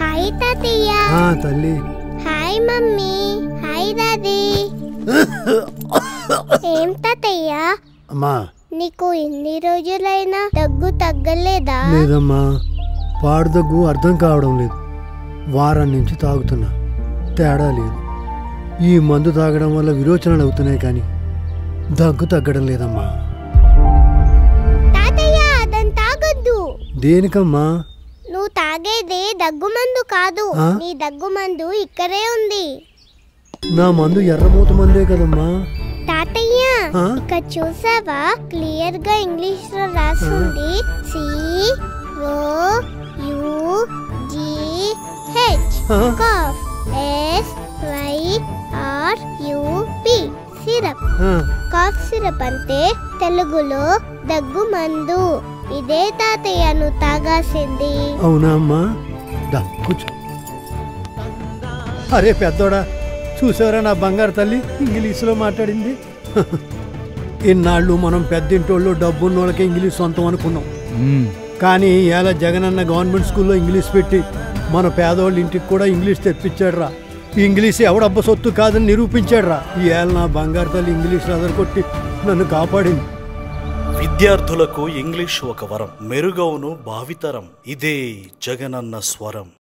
Hi తాతయ్య. తల్లి. Hi mummy. Hi daddy. ఏం తాతయ్య అమ్మా, నీకు ఎన్ని రోజులైనా దగ్గు తగ్గలేదా? లేదమ్మా, పాడు దగ్గు అర్థం కావడం లేదు. వారం నుంచి తాగుతున్నా, తేడా లేదు. ఈ మందు తాగడం వల్ల విరోచనలు అవుతున్నాయి కానీ దగ్గు తగ్గడం లేదమ్మా. తాతయ్య అదని తాగొద్దు. దేనికమ్మా? నువ్వు తాగేది దగ్గు మందు కాదు. నీ దగ్గు మందు ఇక్కడే ఉంది. నా మందు ఎర్రమూత మందే కదమ్మా. తాతయ్య ఇక్కడ చూసావా, క్లియర్ గా ఇంగ్లీష్ లో రాసింది COUGH cough SYRUP syrup. Cough syrup అంటే తెలుగులో దగ్గు మందు. ఇదే తాతయ్య నువ్వు తాగాల్సింది. అవునా అమ్మా? కూర్చో. అరే పెద్దోడా, చూసారా నా బంగారు తల్లి ఇంగ్లీష్లో మాట్లాడింది. ఇన్నాళ్ళు మనం పెద్దింటోళ్ళు డబ్బున్నోళ్ళకి ఇంగ్లీష్ సొంతం అనుకున్నాం. కానీ ఇవాళ జగనన్న గవర్నమెంట్ స్కూల్లో ఇంగ్లీష్ పెట్టి మన పేదోళ్ళ ఇంటికి కూడా ఇంగ్లీష్ తెప్పించాడురా. ఇంగ్లీష్ ఎవడబ్బ సొత్తు కాదని నిరూపించాడురా. ఇవాళ నా బంగారు తల్లి ఇంగ్లీష్ అదరకొట్టి నన్ను కాపాడింది. విద్యార్థులకు ఇంగ్లీష్ ఒక వరం, మెరుగవును భావితరం. ఇదే జగనన్న స్వరం.